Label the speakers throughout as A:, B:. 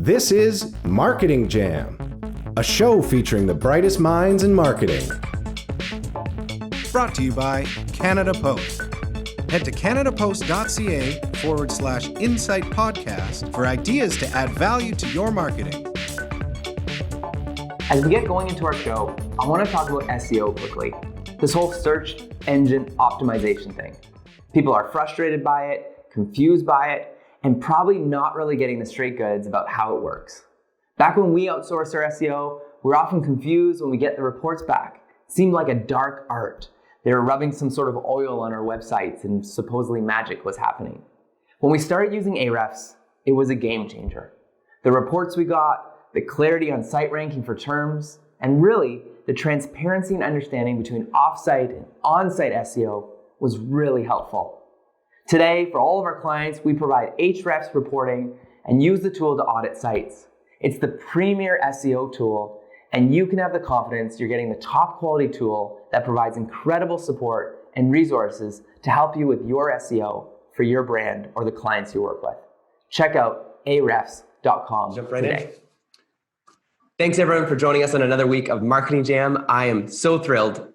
A: This is Marketing Jam, a show featuring the brightest minds in marketing.
B: Brought to you by Canada Post. Head to canadapost.ca/insight podcast for ideas to add value to your marketing.
C: As we get going into our show, I want to talk about SEO quickly. This whole search engine optimization thing. People are frustrated by it, confused by it, and probably not really getting the straight goods about how it works. Back when we outsourced our SEO, we were often confused when we get the reports back. It seemed like a dark art. They were rubbing some sort of oil on our websites and supposedly magic was happening. When we started using Ahrefs, it was a game changer. The reports we got, the clarity on site ranking for terms, and really the transparency and understanding between off-site and on-site SEO was really helpful. Today, for all of our clients, we provide Ahrefs reporting and use the tool to audit sites. It's the premier SEO tool, and you can have the confidence you're getting the top quality tool that provides incredible support and resources to help you with your SEO for your brand or the clients you work with. Check out ahrefs.com today.
D: Thanks everyone for joining us on another week of Marketing Jam. I am so thrilled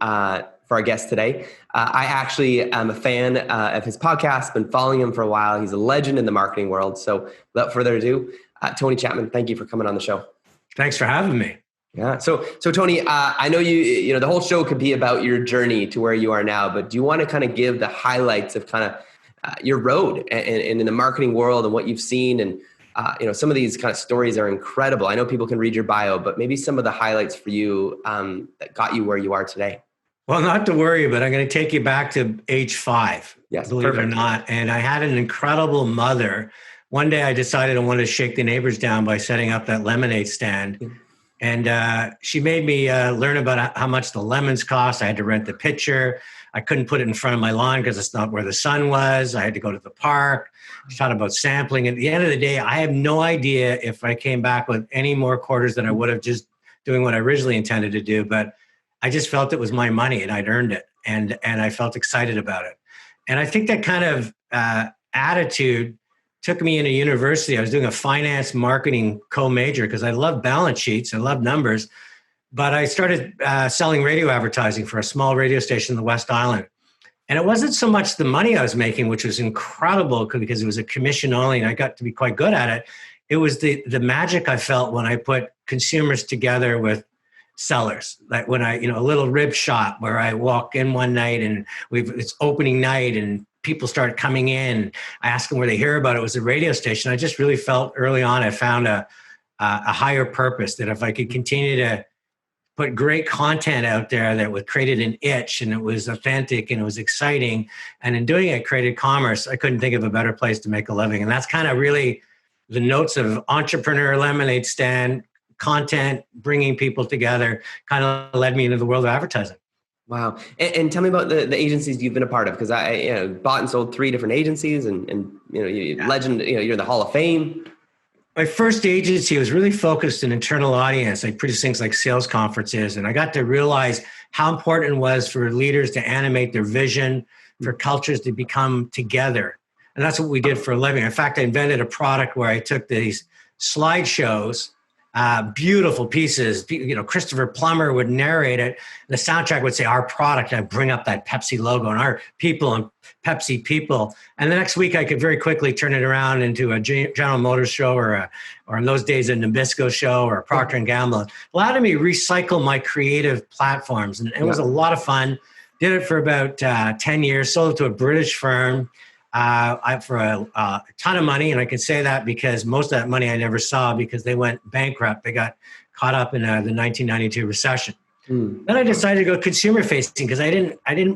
D: for our guest today. I actually am a fan of his podcast, been following him for a while. He's a legend in the marketing world. So without further ado, Tony Chapman, thank you for coming on the show.
E: Thanks for having me.
D: Yeah. So Tony, I know you know, the whole show could be about your journey to where you are now, but do you want to kind of give the highlights of kind of your road and in the marketing world and what you've seen? And you know, some of these kind of stories are incredible. I know people can read your bio, but maybe some of the highlights for you that got you where you are today.
E: Well, not to worry, but I'm going to take you back to age 5,
D: yes,
E: believe
D: perfect.
E: it or not. And I had an incredible mother. One day I decided I wanted to shake the neighbors down by setting up that lemonade stand. And she made me learn about how much the lemons cost. I had to rent the pitcher. I couldn't put it in front of my lawn because it's not where the sun was. I had to go to the park. She taught about sampling. At the end of the day, I have no idea if I came back with any more quarters than I would have just doing what I originally intended to do. But I just felt it was my money and I'd earned it. And I felt excited about it. And I think that kind of attitude took me into university. I was doing a finance marketing co-major because I love balance sheets. I love numbers. But I started selling radio advertising for a small radio station in the West Island. And it wasn't so much the money I was making, which was incredible because it was a commission only and I got to be quite good at it. It was the magic I felt when I put consumers together with sellers. Like when a little rib shop where I walk in one night and it's opening night and people start coming in. I ask them where they hear about it. It was a radio station. I just really felt early on I found a higher purpose that if I could continue to put great content out there that created an itch and it was authentic and it was exciting. And in doing it, created commerce. I couldn't think of a better place to make a living. And that's kind of really the notes of entrepreneur lemonade stand, content, bringing people together kind of led me into the world of advertising.
D: Wow. And tell me about the agencies you've been a part of, because I bought and sold 3 different agencies and legend, you're in the Hall of Fame.
E: My first agency was really focused on internal audience. I produced things like sales conferences, and I got to realize how important it was for leaders to animate their vision, for cultures to become together. And that's what we did for a living. In fact, I invented a product where I took these slideshows, beautiful pieces. Christopher Plummer would narrate it. The soundtrack would say our product. I'd bring up that Pepsi logo and our people and Pepsi people. And the next week I could very quickly turn it around into a General Motors show or in those days a Nabisco show or a Procter & Gamble. It allowed me to recycle my creative platforms. And it was a lot of fun. Did it for about 10 years, sold it to a British firm. For a ton of money, and I can say that because most of that money I never saw because they went bankrupt. They got caught up in the 1992 recession. Then I decided to go consumer facing because I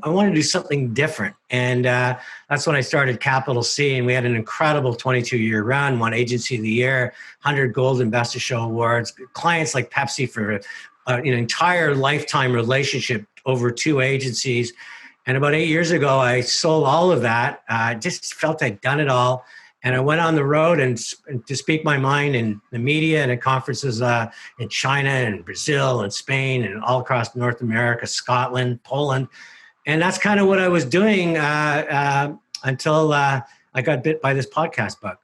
E: wanted to do something different, and that's when I started Capital C, and we had an incredible 22-year run. Won Agency of the Year, 100 Gold Investor Show awards, clients like Pepsi for an entire lifetime relationship over 2 agencies. And about 8 years ago, I sold all of that. I just felt I'd done it all. And I went on the road and to speak my mind in the media and at conferences in China and Brazil and Spain and all across North America, Scotland, Poland. And that's kind of what I was doing until I got bit by this podcast bug.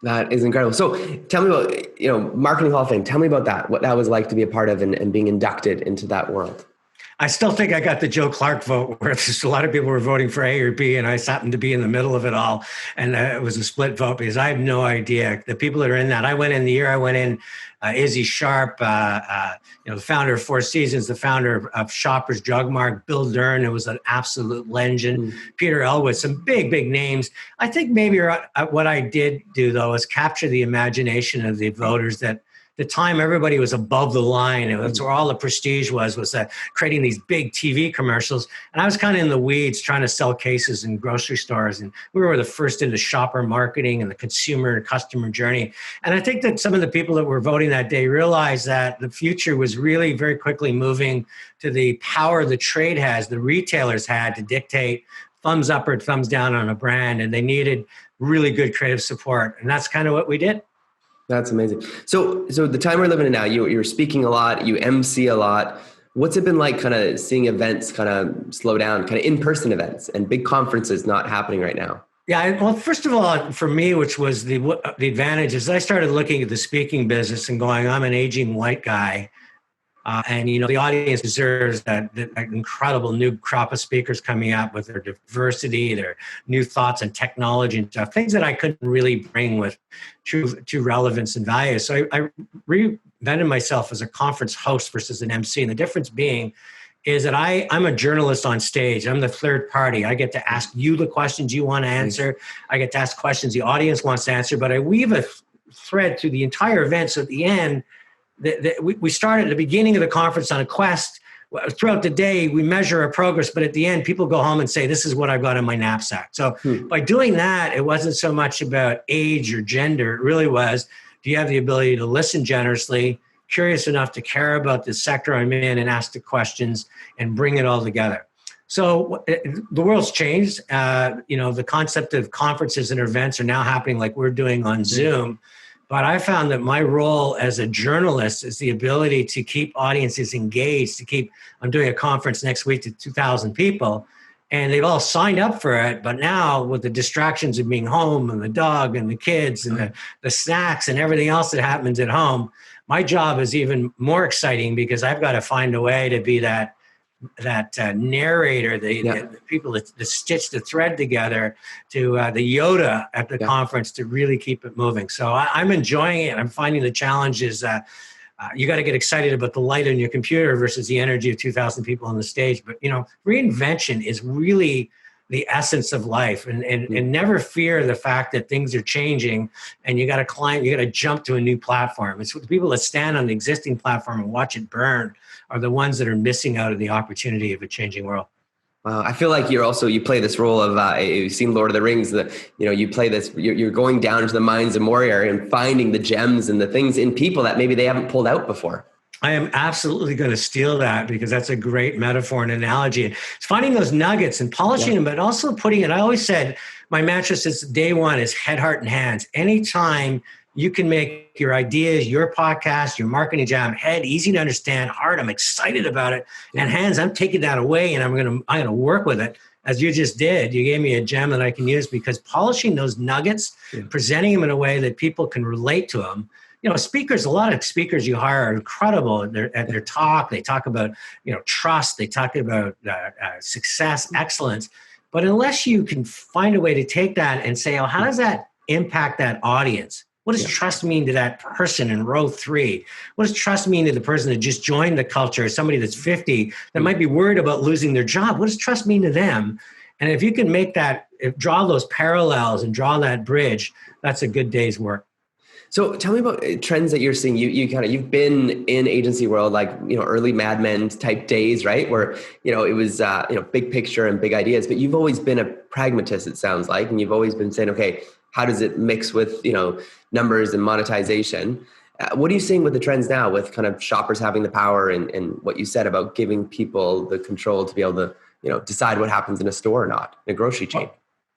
D: That is incredible. So tell me about, Marketing Hall of Fame. Tell me about that, what that was like to be a part of and being inducted into that world.
E: I still think I got the Joe Clark vote, where there's a lot of people were voting for A or B, and I happened to be in the middle of it all. And it was a split vote because I have no idea. The people that are in that, I went in the year I went in, Izzy Sharp, the founder of Four Seasons, the founder of Shoppers Drug Mart, Bill Dern, who was an absolute legend, Peter Elwood, some big, big names. I think maybe what I did do, though, is capture the imagination of the voters that the time everybody was above the line. That's where all the prestige was creating these big TV commercials. And I was kind of in the weeds trying to sell cases in grocery stores. And we were the first into shopper marketing and the consumer and customer journey. And I think that some of the people that were voting that day realized that the future was really very quickly moving to the power the trade has, the retailers had to dictate thumbs up or thumbs down on a brand. And they needed really good creative support. And that's kind of what we did.
D: That's amazing. So the time we're living in now, you're speaking a lot, you MC a lot. What's it been like kind of seeing events kind of slow down, kind of in-person events and big conferences not happening right now?
E: Yeah, well, first of all, for me, which was the advantage, is I started looking at the speaking business and going, I'm an aging white guy. And the audience deserves that incredible new crop of speakers coming up with their diversity, their new thoughts and technology and stuff, things that I couldn't really bring with true relevance and value. So I reinvented myself as a conference host versus an MC. And the difference being is that I'm a journalist on stage. I'm the third party. I get to ask you the questions you want to answer. I get to ask questions the audience wants to answer, but I weave a thread through the entire event. So at the end, we start at the beginning of the conference on a quest. Throughout the day, we measure our progress, but at the end, people go home and say, this is what I've got in my knapsack. So by doing that, it wasn't so much about age or gender. It really was, do you have the ability to listen generously, curious enough to care about the sector I'm in and ask the questions and bring it all together? So the world's changed. The concept of conferences and events are now happening like we're doing on Zoom. But I found that my role as a journalist is the ability to keep audiences engaged, I'm doing a conference next week to 2,000 people, and they've all signed up for it. But now with the distractions of being home and the dog and the kids and the snacks and everything else that happens at home, my job is even more exciting because I've got to find a way to be that narrator, the people that stitch the thread together to the Yoda at the conference to really keep it moving. So I'm enjoying it. I'm finding the challenge is you got to get excited about the light on your computer versus the energy of 2,000 people on the stage. But, reinvention is really the essence of life and never fear the fact that things are changing and you got to jump to a new platform. It's the people that stand on the existing platform and watch it burn are the ones that are missing out of the opportunity of a changing world.
D: Wow, I feel like you play this role of, you've seen Lord of the Rings, you play this, you're going down into the mines of Moria and finding the gems and the things in people that maybe they haven't pulled out before.
E: I am absolutely going to steal that because that's a great metaphor and analogy. It's finding those nuggets and polishing them, but also putting it, I always said, my mantra since day one is head, heart, and hands. Anytime you can make your ideas, your podcast, your marketing jam, head, easy to understand, heart, I'm excited about it, and hands, I'm taking that away and I'm gonna work with it as you just did. You gave me a gem that I can use because polishing those nuggets, presenting them in a way that people can relate to them. Speakers, a lot of speakers you hire are incredible at their talk. They talk about, trust. They talk about success, excellence. But unless you can find a way to take that and say, how does that impact that audience? What does trust mean to that person in row 3? What does trust mean to the person that just joined the culture, somebody that's 50 that might be worried about losing their job? What does trust mean to them? And if you can draw those parallels and draw that bridge, that's a good day's work.
D: So tell me about trends that you're seeing. You've been in agency world, like, early Mad Men type days, right? Where, it was, big picture and big ideas, but you've always been a pragmatist, it sounds like. And you've always been saying, okay, how does it mix with, numbers and monetization? What are you seeing with the trends now with kind of shoppers having the power and what you said about giving people the control to be able to, decide what happens in a store or not, in a grocery chain?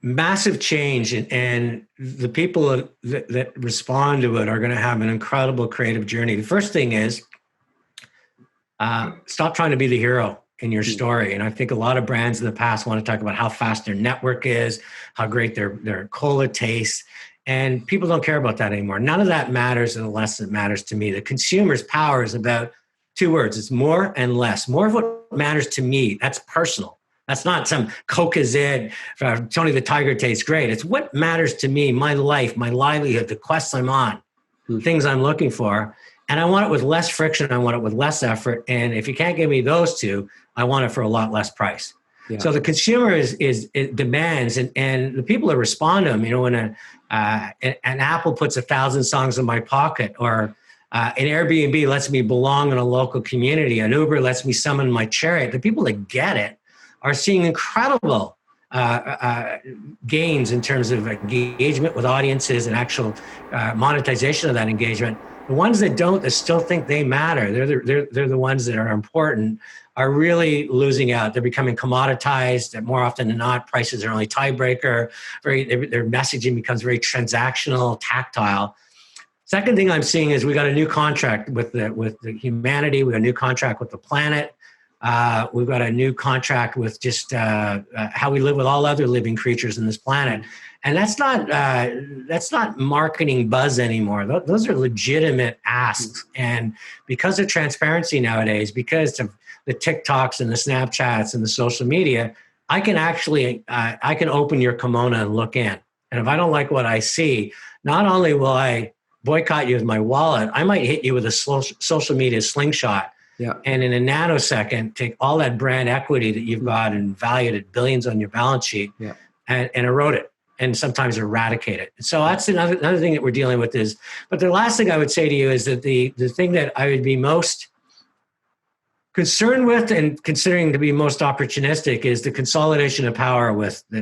E: Massive change, and the people that respond to it are going to have an incredible creative journey. The first thing is stop trying to be the hero in your story. And I think a lot of brands in the past want to talk about how fast their network is, how great their cola tastes. And people don't care about that anymore. None of that matters unless it matters to me. The consumer's power is about two words. It's more and less. More of what matters to me. That's personal. That's not some Coke is it, Tony the Tiger tastes great. It's what matters to me, my life, my livelihood, the quests I'm on, things I'm looking for. And I want it with less friction. I want it with less effort. And if you can't give me those two, I want it for a lot less price. Yeah. So the consumer it demands, and the people that respond to them, when an Apple puts 1,000 songs in my pocket, or an Airbnb lets me belong in a local community, an Uber lets me summon my chariot, the people that get it are seeing incredible gains in terms of engagement with audiences and actual monetization of that engagement. The ones that don't, that still think they matter, they're the ones that are important, are really losing out. They're becoming commoditized. More often than not, prices are only tiebreaker. Their messaging becomes very transactional, tactile. Second thing I'm seeing is we got a new contract with the humanity. We got a new contract with the planet. We've got a new contract with just how we live with all other living creatures in this planet. And that's not marketing buzz anymore. Those are legitimate asks. And because of transparency nowadays, because of the TikToks and the Snapchats and the social media, I can open your kimono and look in. And if I don't like what I see, not only will I boycott you with my wallet, I might hit you with a social media slingshot. Yeah. And in a nanosecond, take all that brand equity that you've got and valued at billions on your balance sheet, and erode it, and sometimes eradicate it. So that's another thing that we're dealing with is, but the last thing I would say to you is that the thing that I would be most concerned with and considering to be most opportunistic is the consolidation of power with the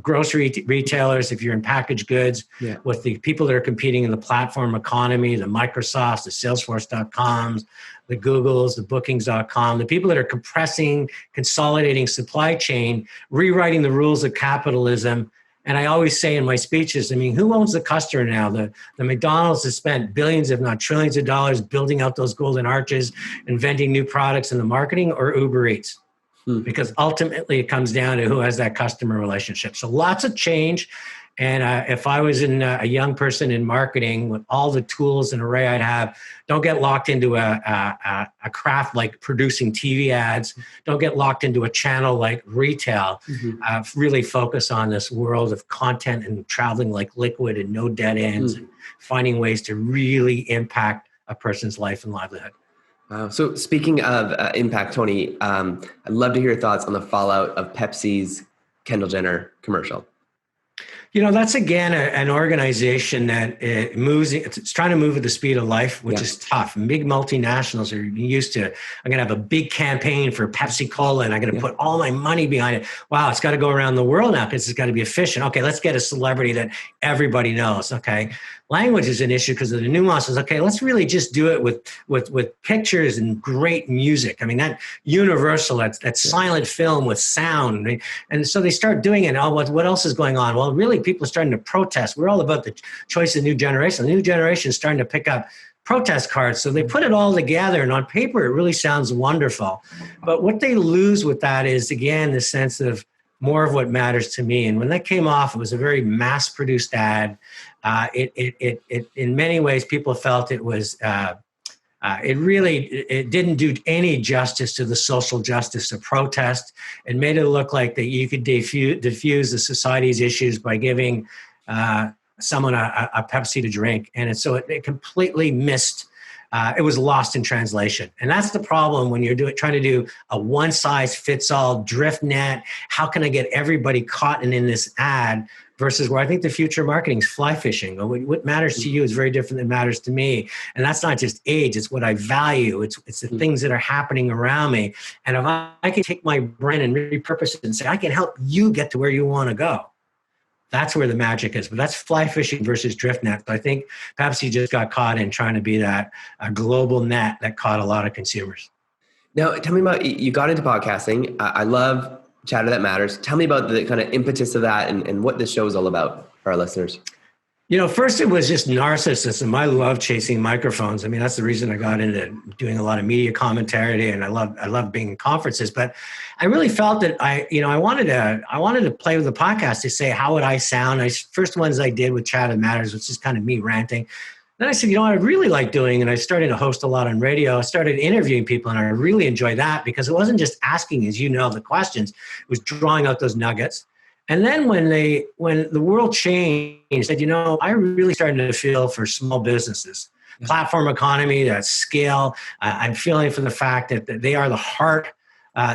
E: grocery retailers, if you're in packaged goods, with the people that are competing in the platform economy, the Microsofts, the Salesforce.coms, the Googles, the Bookings.com, the people that are compressing, consolidating supply chain, rewriting the rules of capitalism. And I always say in my speeches, who owns the customer now? The McDonald's has spent billions, if not trillions of dollars building out those golden arches, inventing new products in the marketing, or Uber Eats? Because ultimately it comes down to who has that customer relationship. So lots of change. And if I was a young person in marketing with all the tools and array I'd have, don't get locked into a craft like producing TV ads. Don't get locked into a channel like retail. Really focus on this world of content and traveling like liquid and no dead ends, and finding ways to really impact a person's life and livelihood.
D: Wow. So speaking of impact, Tony, I'd love to hear your thoughts on the fallout of Pepsi's Kendall Jenner commercial.
E: That's again an organization that it's trying to move at the speed of life, which is tough. Big multinationals are used to, I'm going to have a big campaign for Pepsi Cola and I'm going to put all my money behind it. Wow, it's got to go around the world now because it's got to be efficient. Okay, let's get a celebrity that everybody knows. Okay, language is an issue because of the nuances. Okay, let's really just do it with pictures and great music. That Universal, that silent film with sound. And so they start doing it. Oh, what else is going on? Well, really, people are starting to protest. We're all about the choice of the new generation. The new generation is starting to pick up protest cards. So they put it all together, and on paper, it really sounds wonderful. But what they lose with that is, again, the sense of more of what matters to me. And when that came off, it was a very mass-produced ad. It in many ways, people felt it was it didn't do any justice to the social justice of protest. It made it look like that you could diffuse the society's issues by giving someone a Pepsi to drink. And it completely missed, it was lost in translation. And that's the problem when you're trying to do a one-size-fits-all drift net. How can I get everybody caught in this ad? Versus where I think the future of marketing is fly fishing. What matters to you is very different than matters to me. And that's not just age, it's what I value. It's the things that are happening around me. And if I can take my brain and repurpose it and say, I can help you get to where you want to go. That's where the magic is. But that's fly fishing versus drift net. But I think Pepsi just got caught in trying to be that a global net that caught a lot of consumers.
D: Now, tell me about, you got into podcasting. I love Chatter That Matters. Tell me about the kind of impetus of that and what this show is all about for our listeners.
E: First it was just narcissism. I love chasing microphones. I mean, that's the reason I got into doing a lot of media commentary, and I love being in conferences. But I really felt that I wanted to play with the podcast to say, how would I sound? First ones I did with Chat That Matters, which is kind of me ranting. Then I said, what I really like doing, and I started to host a lot on radio. I started interviewing people, and I really enjoyed that because it wasn't just asking, as the questions. It was drawing out those nuggets. And then when the world changed, I said, I really started to feel for small businesses, platform economy, that scale. I'm feeling for the fact that they are the heart.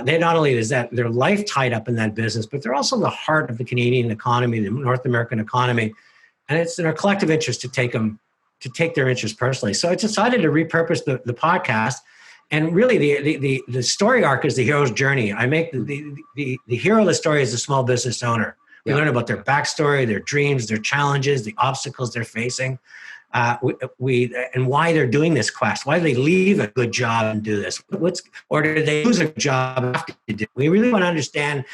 E: They not only is that their life tied up in that business, but they're also the heart of the Canadian economy, the North American economy. And it's in our collective interest to take their interest personally. So I decided to repurpose the podcast. And really, the story arc is the hero's journey. I make the hero of the story is the small business owner. We learn about their backstory, their dreams, their challenges, the obstacles they're facing, and why they're doing this quest. Why do they leave a good job and do this? Or did they lose a job after they did? We really want to understand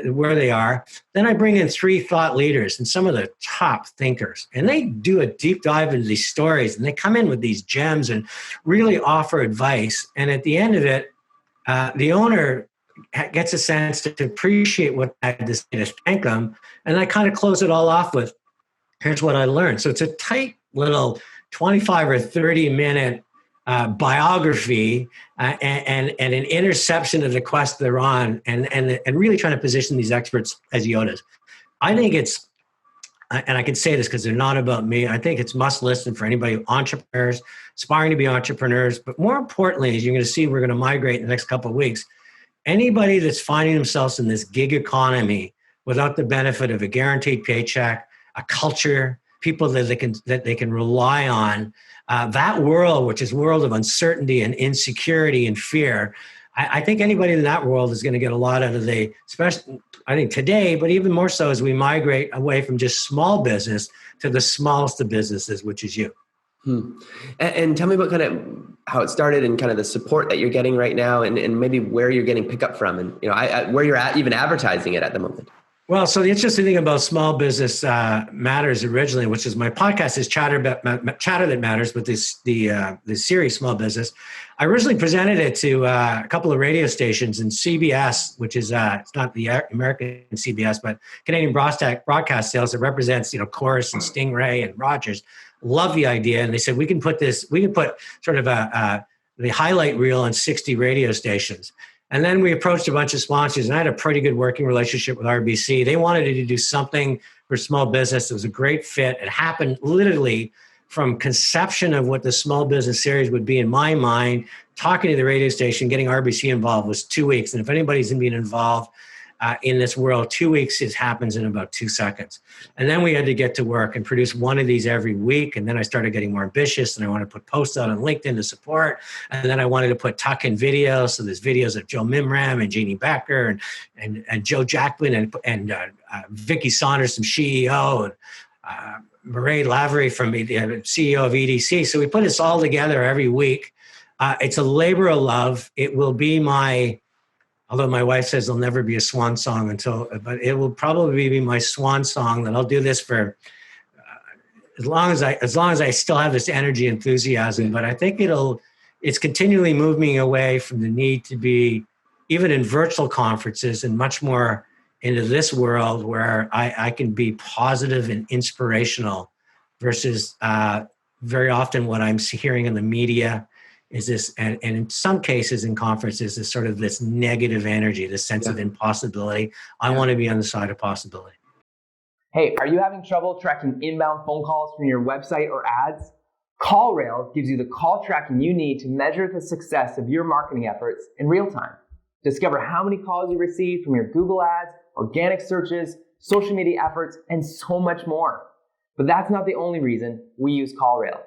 E: where they are. Then I bring in 3 thought leaders and some of the top thinkers, and they do a deep dive into these stories, and they come in with these gems and really offer advice. And at the end of it, the owner gets a sense to appreciate what I had to say, to thank them. And I kind of close it all off with, here's what I learned. So it's a tight little 25 or 30 minute biography and an interception of the quest they're on, and really trying to position these experts as Yodas. I think it's, and I can say this because they're not about me, I think it's must listen for anybody, entrepreneurs, aspiring to be entrepreneurs, but more importantly, as you're going to see, we're going to migrate in the next couple of weeks, anybody that's finding themselves in this gig economy without the benefit of a guaranteed paycheck, a culture, people that they can rely on, that world, which is a world of uncertainty and insecurity and fear. I think anybody in that world is going to get a lot out of especially I think today, but even more so as we migrate away from just small business to the smallest of businesses, which is you.
D: And tell me about kind of how it started and kind of the support that you're getting right now, and maybe where you're getting pickup from, and where you're at even advertising it at the moment.
E: Well, so the interesting thing about Small Business Matters originally, which is my podcast, is Chatter That Matters, but the series Small Business. I originally presented it to a couple of radio stations, and CBS, which is it's not the American CBS, but Canadian broadcast sales that represents Chorus and Stingray and Rogers. Love the idea, and they said we can put sort of the highlight reel on 60 radio stations. And then we approached a bunch of sponsors, and I had a pretty good working relationship with RBC. They wanted to do something for small business. It was a great fit. It happened literally from conception of what the small business series would be in my mind, talking to the radio station, getting RBC involved was 2 weeks. And if anybody's been involved in this world, 2 weeks happens in about 2 seconds. And then we had to get to work and produce one of these every week. And then I started getting more ambitious, and I wanted to put posts out on LinkedIn to support. And then I wanted to put tuck-in videos. So there's videos of Joe Mimram and Jeannie Becker and Joe Jackman and Vicky Saunders from CEO and Murray Lavery from the CEO of EDC. So we put this all together every week. It's a labor of love. It will be although my wife says there'll never be a swan song but it will probably be my swan song, that I'll do this for as long as I still have this energy, enthusiasm. But I think it's continually moving away from the need to be, even in virtual conferences, and much more into this world where I can be positive and inspirational versus very often what I'm hearing in the media is this, and in some cases in conferences, is sort of this negative energy, this sense of impossibility. I want to be on the side of possibility.
C: Hey, are you having trouble tracking inbound phone calls from your website or ads? CallRail gives you the call tracking you need to measure the success of your marketing efforts in real time. Discover how many calls you received from your Google ads, organic searches, social media efforts, and so much more. But that's not the only reason we use CallRail.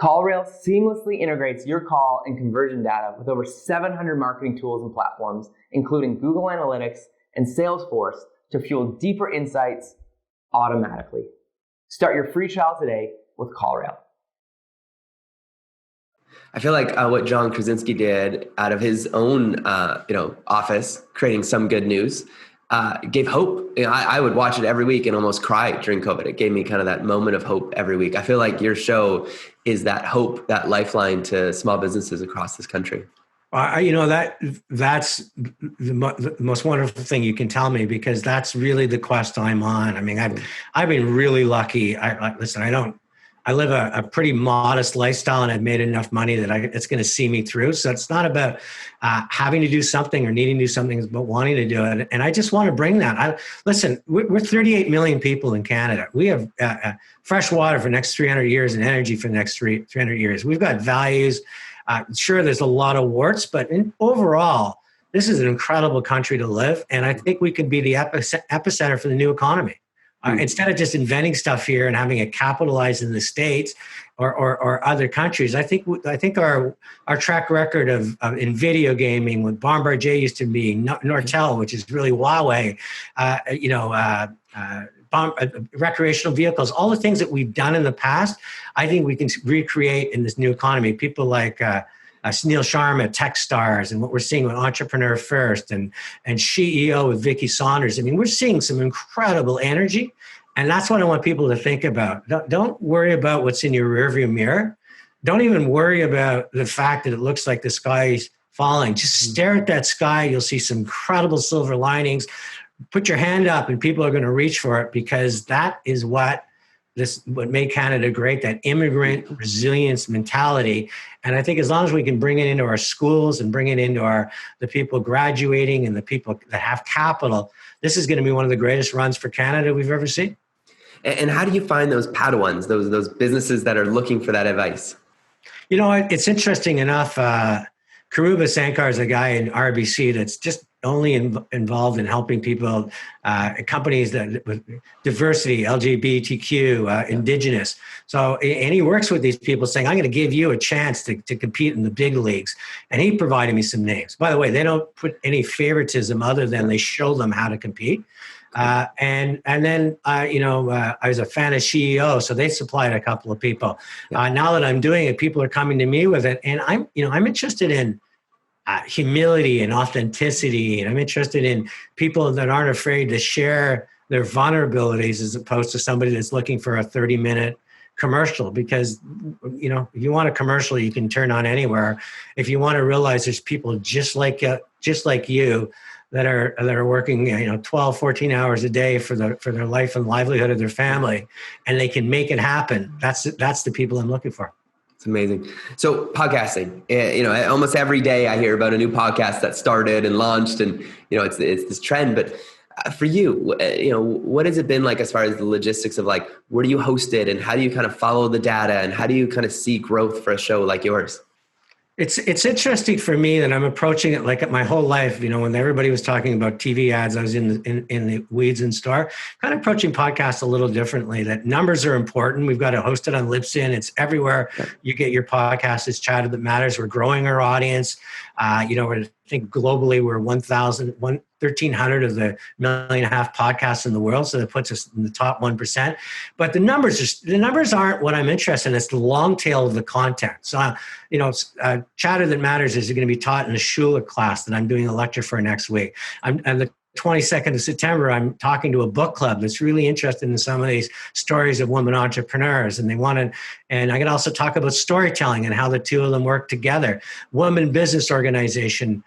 C: CallRail seamlessly integrates your call and conversion data with over 700 marketing tools and platforms, including Google Analytics and Salesforce, to fuel deeper insights automatically. Start your free trial today with CallRail.
D: I feel like what John Krasinski did out of his own office, creating some good news, gave hope. You know, I would watch it every week and almost cry during COVID. It gave me kind of that moment of hope every week. I feel like your show is that hope, that lifeline to small businesses across this country.
E: That's the most wonderful thing you can tell me, because that's really the quest I'm on. I mean, I've been really lucky. I live a pretty modest lifestyle, and I've made enough money that it's going to see me through. So it's not about having to do something or needing to do something, but wanting to do it. And I just want to bring that. We're 38 million people in Canada. We have fresh water for the next 300 years and energy for the next 300 years. We've got values. Sure, there's a lot of warts, but overall, this is an incredible country to live. And I think we could be the epicenter for the new economy. Instead of just inventing stuff here and having it capitalized in the States or other countries, I think our track record of in video gaming, with Bombardier used to be Nortel, which is really Huawei, recreational vehicles, all the things that we've done in the past, I think we can recreate in this new economy. People like Sunil Sharma, Techstars, and what we're seeing with Entrepreneur First and CEO with Vicky Saunders. I mean, we're seeing some incredible energy, and that's what I want people to think about. Don't worry about what's in your rearview mirror. Don't even worry about the fact that it looks like the sky is falling. Just stare at that sky. You'll see some incredible silver linings. Put your hand up, and people are going to reach for it, because that is what made Canada great, that immigrant resilience mentality. And I think as long as we can bring it into our schools and bring it into the people graduating and the people that have capital, this is going to be one of the greatest runs for Canada we've ever seen.
D: And how do you find those Padawans, those businesses that are looking for that advice?
E: You know, it's interesting enough. Karuba Sankar is a guy in RBC that's just only involved in helping people, companies that with diversity, LGBTQ, Indigenous. So, and he works with these people saying, I'm going to give you a chance to compete in the big leagues. And he provided me some names. By the way, they don't put any favoritism other than they show them how to compete. And then, I was a fan of CEO, so they supplied a couple of people. Now that I'm doing it, people are coming to me with it. And I'm interested in humility and authenticity. And I'm interested in people that aren't afraid to share their vulnerabilities, as opposed to somebody that's looking for a 30-minute commercial. Because, if you want a commercial, you can turn on anywhere. If you want to realize there's people just like you that are working, 12, 14 hours a day for their life and livelihood of their family, and they can make it happen. That's the people I'm looking for.
D: It's amazing. So podcasting, almost every day I hear about a new podcast that started and launched, and, it's this trend. But for you, what has it been like as far as the logistics of like, where do you host it, and how do you kind of follow the data, and how do you kind of see growth for a show like yours?
E: It's interesting for me that I'm approaching it like my whole life. When everybody was talking about TV ads, I was in the weeds and star, kind of approaching podcasts a little differently. That numbers are important. We've got to host it on Libsyn. It's everywhere you get your podcast. It's Chatter That Matters. We're growing our audience. I think globally we're 1,300 of the 1.5 million podcasts in the world. So that puts us in the top 1%. But the numbers aren't what I'm interested in. It's the long tail of the content. So, Chatter That Matters is going to be taught in a Schuler class that I'm doing a lecture for next week. And the 22nd of September, I'm talking to a book club that's really interested in some of these stories of women entrepreneurs. And I can also talk about storytelling and how the two of them work together. Women Business Organization,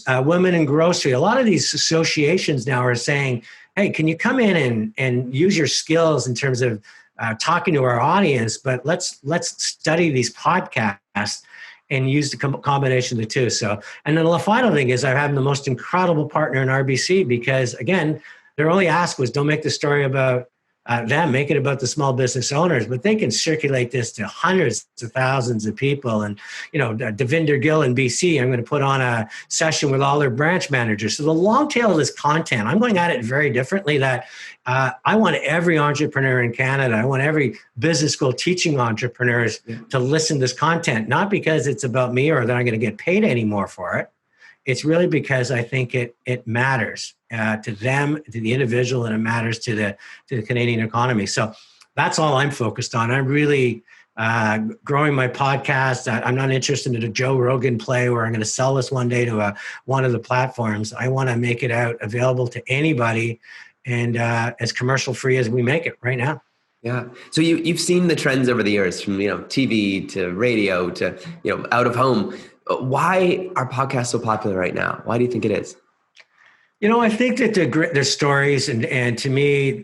E: Women in Grocery. A lot of these associations now are saying, hey, can you come in and use your skills in terms of talking to our audience, but let's study these podcasts and use the combination of the two. So, and then the final thing is I have the most incredible partner in RBC, because again, their only ask was don't make the story about them, make it about the small business owners, but they can circulate this to hundreds of thousands of people. And, Devinder Gill in BC, I'm going to put on a session with all their branch managers. So the long tail of this content, I'm going at it very differently, that I want every entrepreneur in Canada, I want every business school teaching entrepreneurs to listen to this content, not because it's about me or that I'm going to get paid any more for it. It's really because I think it matters to them, to the individual, and it matters to the Canadian economy. So that's all I'm focused on. I'm really growing my podcast. I'm not interested in a Joe Rogan play where I'm going to sell this one day to one of the platforms. I want to make it out available to anybody and as commercial free as we make it right now.
D: Yeah. So you've seen the trends over the years from, TV to radio to, out of home. Why are podcasts so popular right now? Why do you think it is?
E: I think that their stories and to me,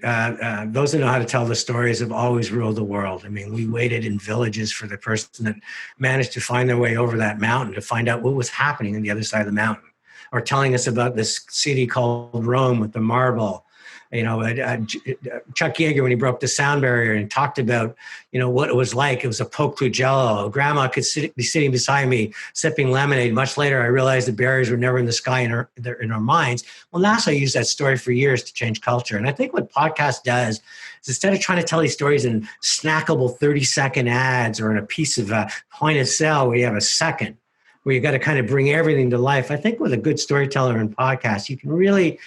E: those that know how to tell the stories have always ruled the world. I mean, we waited in villages for the person that managed to find their way over that mountain to find out what was happening on the other side of the mountain, or telling us about this city called Rome with the marble. Chuck Yeager, when he broke the sound barrier and talked about, what it was like. It was a poke through Jello. Grandma could be sitting beside me sipping lemonade. Much later, I realized the barriers were never in the sky in our minds. Well, NASA used that story for years to change culture. And I think what podcast does is instead of trying to tell these stories in snackable 30-second ads or in a piece of point of sale where you have a second, where you got to kind of bring everything to life. I think with a good storyteller in podcast, you can really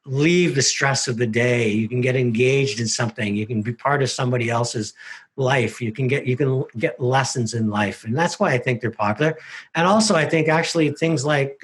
E: leave the stress of the day. You can get engaged in something. You can be part of somebody else's life. You can get lessons in life. And that's why I think they're popular. And also I think actually things like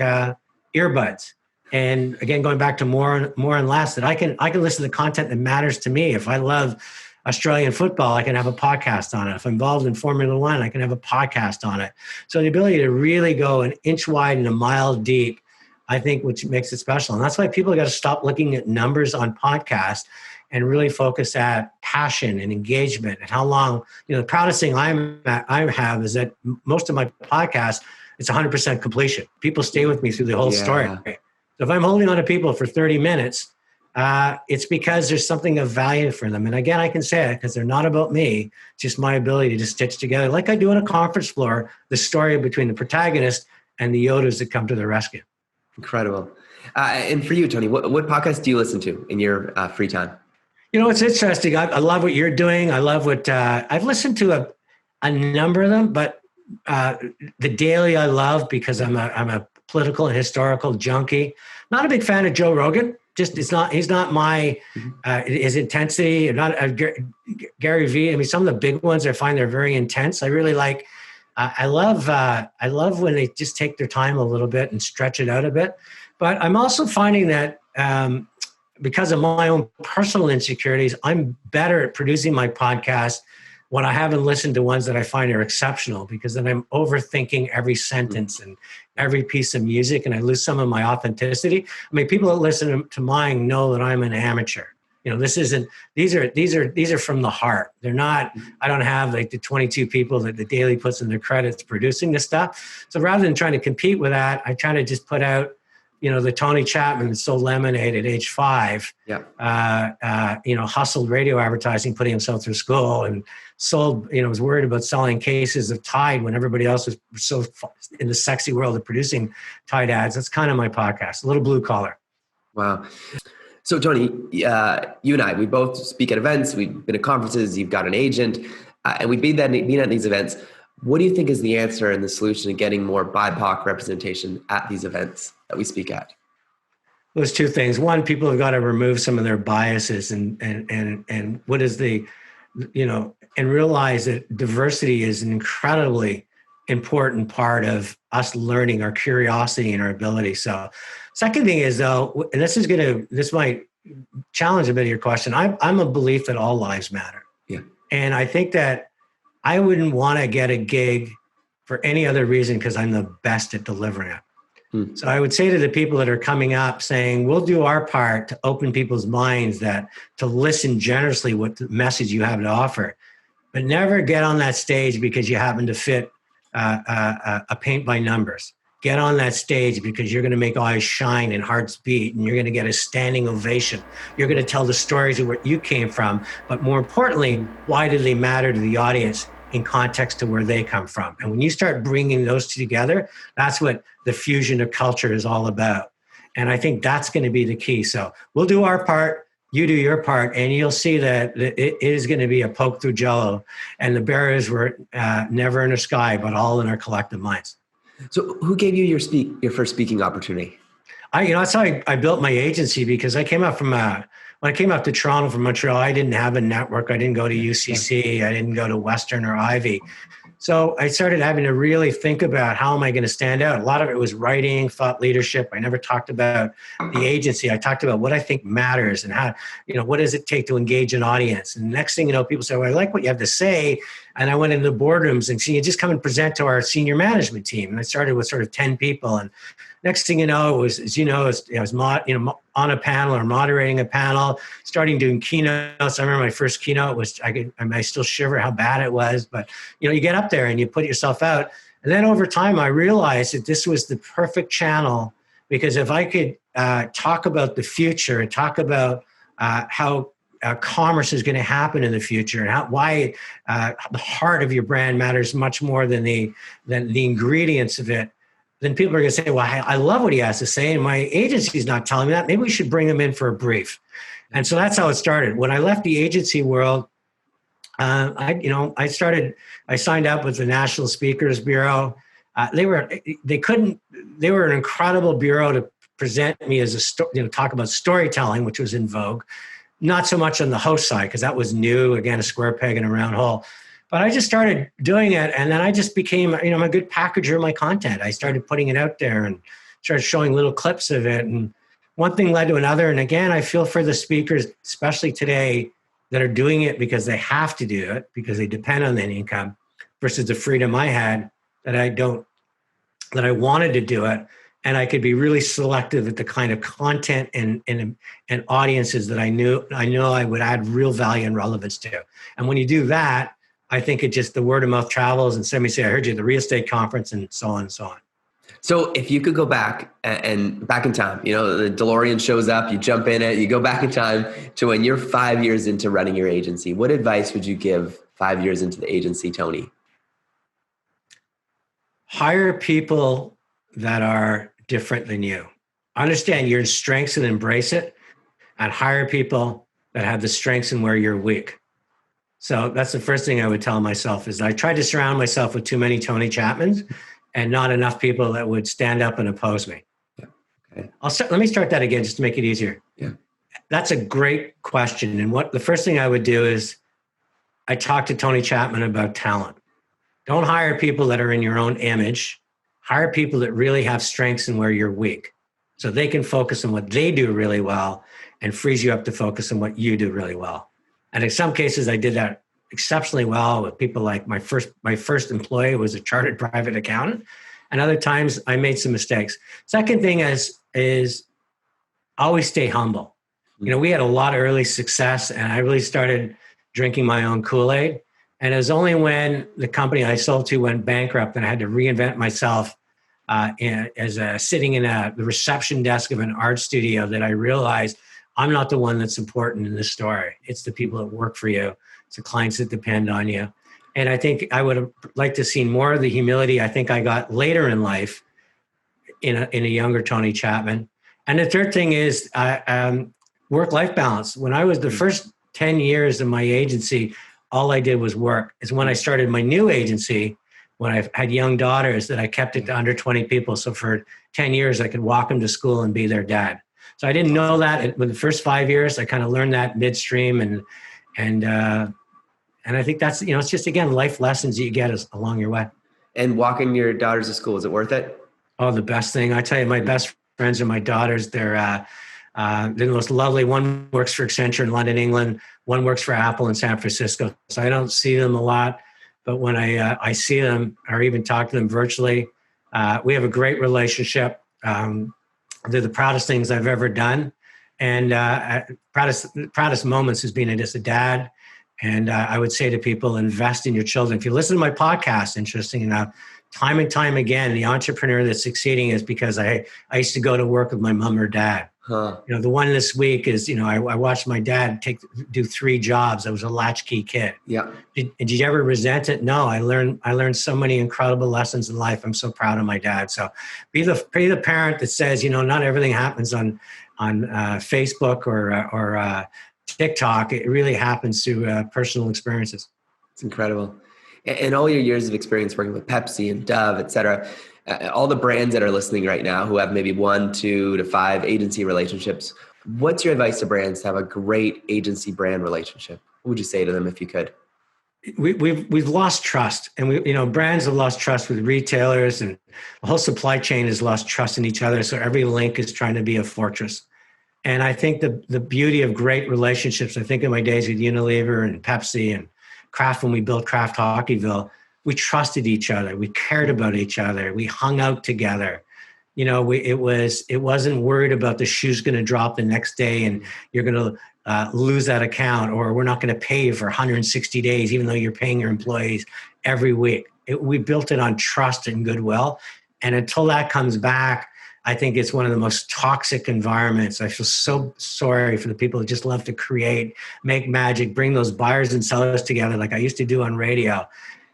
E: earbuds. And again, going back to more and less, that I can listen to content that matters to me. If I love Australian football, I can have a podcast on it. If I'm involved in Formula One, I can have a podcast on it. So the ability to really go an inch wide and a mile deep, I think, which makes it special. And that's why people got to stop looking at numbers on podcasts and really focus at passion and engagement and how long. The proudest thing I have is that most of my podcasts, it's 100% completion. People stay with me through the whole story. So if I'm holding on to people for 30 minutes, it's because there's something of value for them. And again, I can say it because they're not about me, just my ability to stitch together, like I do on a conference floor, the story between the protagonist and the Yodas that come to the rescue.
D: Incredible. And for you, Tony, what podcast do you listen to in your free time?
E: It's interesting. I love what you're doing. I love what I've listened to a number of them, but the Daily I love because I'm a political and historical junkie. Not a big fan of Joe Rogan. He's not my his intensity. Not Gary Vee. I mean, some of the big ones I find they're very intense. I really like. I love when they just take their time a little bit and stretch it out a bit. But I'm also finding that because of my own personal insecurities, I'm better at producing my podcast when I haven't listened to ones that I find are exceptional, because then I'm overthinking every sentence and every piece of music, and I lose some of my authenticity. I mean, people that listen to mine know that I'm an amateur. These are from the heart. They're not, I don't have like the 22 people that the Daily puts in their credits producing this stuff. So rather than trying to compete with that, I try to just put out, the Tony Chapman that sold lemonade at age 5, hustled radio advertising, putting himself through school, and sold, was worried about selling cases of Tide when everybody else was so in the sexy world of producing Tide ads. That's kind of my podcast, a little blue collar.
D: Wow. So Tony, you and I, we both speak at events. We've been at conferences. You've got an agent, and we've been at these events. What do you think is the answer and the solution to getting more BIPOC representation at these events that we speak at?
E: Those two things. One, people have got to remove some of their biases and what is the, and realize that diversity is an incredibly important part of us learning, our curiosity and our ability. So second thing is, though, and this might challenge a bit of your question. I'm a belief that all lives matter.
D: Yeah.
E: And I think that I wouldn't want to get a gig for any other reason because I'm the best at delivering it. So I would say to the people that are coming up saying, we'll do our part to open people's minds to listen generously what the message you have to offer, but never get on that stage because you happen to fit a paint by numbers. Get on that stage because you're going to make eyes shine and hearts beat, and you're going to get a standing ovation. You're going to tell the stories of where you came from, but more importantly, why do they matter to the audience in context to where they come from? And when you start bringing those two together, that's what the fusion of culture is all about. And I think that's going to be the key. So we'll do our part, you do your part, and you'll see that it is going to be a poke through Jello, and the barriers were never in the sky, but all in our collective minds.
D: So who gave you your first speaking opportunity?
E: That's how I built my agency, because I came up from when I came up to Toronto from Montreal, I didn't have a network. I didn't go to UCC. I didn't go to Western or Ivy. So I started having to really think about how am I going to stand out? A lot of it was writing, thought leadership. I never talked about the agency. I talked about what I think matters and how, what does it take to engage an audience? And the next thing you know, people say, well, I like what you have to say. And I went into boardrooms and you just come and present to our senior management team. And I started with sort of 10 people. And next thing you know, it was, I was on a panel or moderating a panel, starting doing keynotes. I remember my first keynote was, I still shiver how bad it was, but you get up there and you put yourself out. And then over time, I realized that this was the perfect channel, because if I could talk about the future and talk about how commerce is going to happen in the future and why the heart of your brand matters much more than the ingredients of it, then people are going to say, well, I love what he has to say, and my agency's not telling me that. Maybe we should bring him in for a brief. And so that's how it started. When I left the agency world, I signed up with the National Speakers Bureau. They were an incredible bureau to present me as talk about storytelling, which was in vogue. Not so much on the host side, because that was new, again, a square peg in a round hole. But I just started doing it, and then I just became, I'm a good packager of my content. I started putting it out there and started showing little clips of it. And one thing led to another. And again, I feel for the speakers, especially today, that are doing it because they have to do it, because they depend on that income, versus the freedom I had that I wanted to do it. And I could be really selective at the kind of content and audiences that I know I would add real value and relevance to. And when you do that, I think the word of mouth travels, and somebody say, I heard you at the real estate conference, and so on and so on.
D: So if you could go back and back in time, the DeLorean shows up, you jump in it, you go back in time to when you're 5 years into running your agency, what advice would you give 5 years into the agency, Tony?
E: Hire people that are different than you. Understand your strengths and embrace it, and hire people that have the strengths and where you're weak. So that's the first thing I would tell myself, is I tried to surround myself with too many Tony Chapmans and not enough people that would stand up and oppose me.
D: Yeah. Okay.
E: Let me start that again just to make it easier.
D: Yeah.
E: That's a great question. And the first thing I would do is I talk to Tony Chapman about talent. Don't hire people that are in your own image. Hire people that really have strengths and where you're weak, so they can focus on what they do really well and frees you up to focus on what you do really well. And in some cases, I did that exceptionally well with people like my first employee was a chartered private accountant. And other times I made some mistakes. Second thing is always stay humble. We had a lot of early success, and I really started drinking my own Kool-Aid. And it was only when the company I sold to went bankrupt and I had to reinvent myself sitting in the reception desk of an art studio that I realized I'm not the one that's important in this story. It's the people that work for you. It's the clients that depend on you. And I think I would have liked to see more of the humility I think I got later in life in a younger Tony Chapman. And the third thing is work-life balance. When I was the first 10 years of my agency, all I did was work. It's when I started my new agency, when I had young daughters, that I kept it to under 20 people. So for 10 years, I could walk them to school and be their dad. So I didn't know that with the first 5 years. I kind of learned that midstream, and I think that's it's just, again, life lessons you get along your way.
D: And walking your daughters to school, is it worth it?
E: Oh, the best thing. I tell you, my best friends are my daughters. They're the most lovely. One works for Accenture in London, England. One works for Apple in San Francisco. So I don't see them a lot, but when I see them or even talk to them virtually, we have a great relationship. They're the proudest things I've ever done, and proudest moments has been just a dad. And I would say to people, invest in your children. If you listen to my podcast, interesting enough, time and time again, the entrepreneur that's succeeding is because I used to go to work with my mom or dad.
D: Huh.
E: The one this week is, I watched my dad do 3 jobs. I was a latchkey kid.
D: Yeah.
E: Did you ever resent it? No, I learned so many incredible lessons in life. I'm so proud of my dad. So be the parent that says, not everything happens on Facebook or TikTok. It really happens through personal experiences.
D: It's incredible. And all your years of experience working with Pepsi and Dove, et cetera, all the brands that are listening right now who have maybe 1, 2 to 5 agency relationships, What's your advice to brands to have a great agency brand relationship? What would you say to them if you could?
E: We've lost trust, and brands have lost trust with retailers, and the whole supply chain has lost trust in each other. So every link is trying to be a fortress. And I think the beauty of great relationships, I think in my days with Unilever and Pepsi and Kraft, when we built Kraft Hockeyville, we trusted each other. We cared about each other. We hung out together. It wasn't worried about the shoe's going to drop the next day and you're going to lose that account, or we're not going to pay you for 160 days, even though you're paying your employees every week. We built it on trust and goodwill. And until that comes back, I think it's one of the most toxic environments. I feel so sorry for the people who just love to create, make magic, bring those buyers and sellers together like I used to do on radio.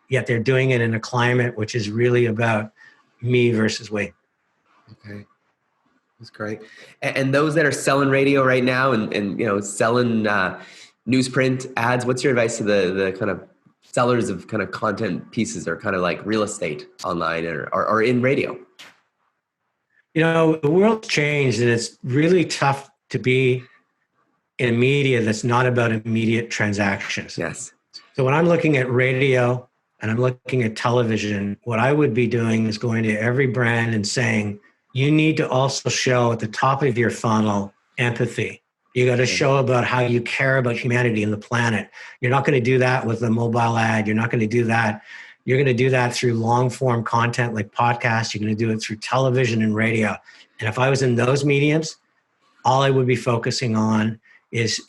E: Yet they're doing it in a climate which is really about me versus we.
D: Okay. That's great. And those that are selling radio right now and selling newsprint ads, what's your advice to the kind of sellers of kind of content pieces or kind of like real estate online or in radio?
E: The world's changed, and it's really tough to be in media that's not about immediate transactions.
D: Yes.
E: So when I'm looking at radio and I'm looking at television, what I would be doing is going to every brand and saying, you need to also show at the top of your funnel empathy. You got to show about how you care about humanity and the planet. You're not going to do that with a mobile ad. You're not going to do that. You're going to do that through long form content like podcasts. You're going to do it through television and radio. And if I was in those mediums, all I would be focusing on is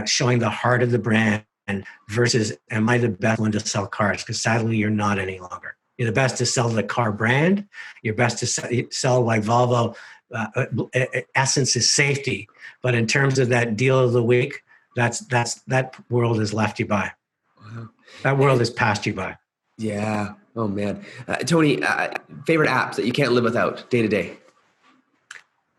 E: showing the heart of the brand versus am I the best one to sell cars? Because sadly, you're not any longer. You're the best to sell the car brand. You're best to sell why Volvo essence is safety. But in terms of that deal of the week, that world has left you by.
D: Wow.
E: That world has passed you by.
D: Yeah. Oh man. Tony, favorite apps that you can't live without day to day?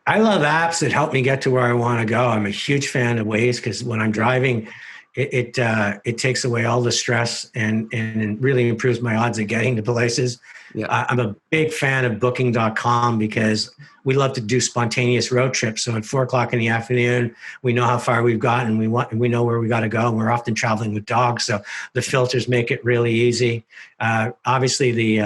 E: I love apps that help me get to where I want to go. I'm a huge fan of Waze because when I'm driving, it takes away all the stress and really improves my odds of getting to places. Yeah. I'm a big fan of booking.com because we love to do spontaneous road trips. So at 4:00 in the afternoon, we know how far we've gotten. We know where we got to go. And we're often traveling with dogs. So the filters make it really easy. Obviously the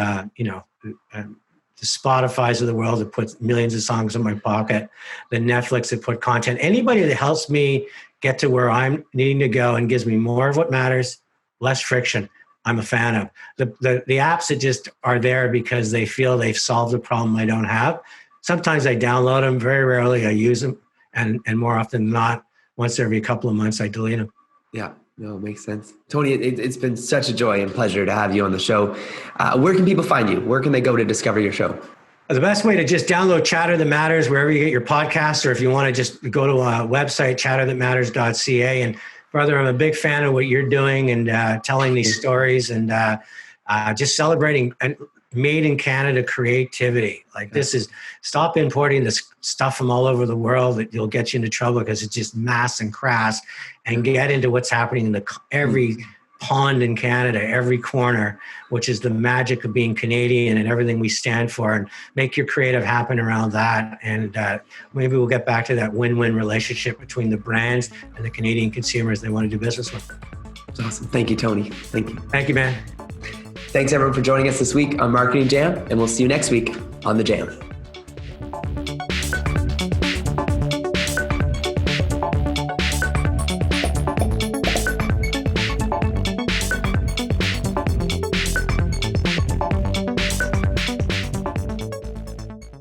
E: Spotify's of the world that puts millions of songs in my pocket, the Netflix that put content, anybody that helps me get to where I'm needing to go and gives me more of what matters, less friction, I'm a fan of. The apps that just are there because they feel they've solved a problem I don't have. Sometimes I download them, very rarely I use them, and more often than not, once every couple of months I delete them.
D: Yeah, no, it makes sense. Tony, it's been such a joy and pleasure to have you on the show. Where can people find you? Where can they go to discover your show?
E: The best way to just download Chatter That Matters wherever you get your podcasts, or if you want to just go to a website, chatterthatmatters.ca. And brother, I'm a big fan of what you're doing and telling these stories and just celebrating made in Canada creativity. Like this is, stop importing this stuff from all over the world that you'll get you into trouble because it's just mass and crass, and get into what's happening in every pond in Canada, every corner, which is the magic of being Canadian and everything we stand for, and make your creative happen around that. And maybe we'll get back to that win-win relationship between the brands and the Canadian consumers they want to do business with.
D: That's awesome. Thank you, Tony. Thank you.
E: Thank you, man.
D: Thanks everyone for joining us this week on Marketing Jam, and we'll see you next week on The Jam.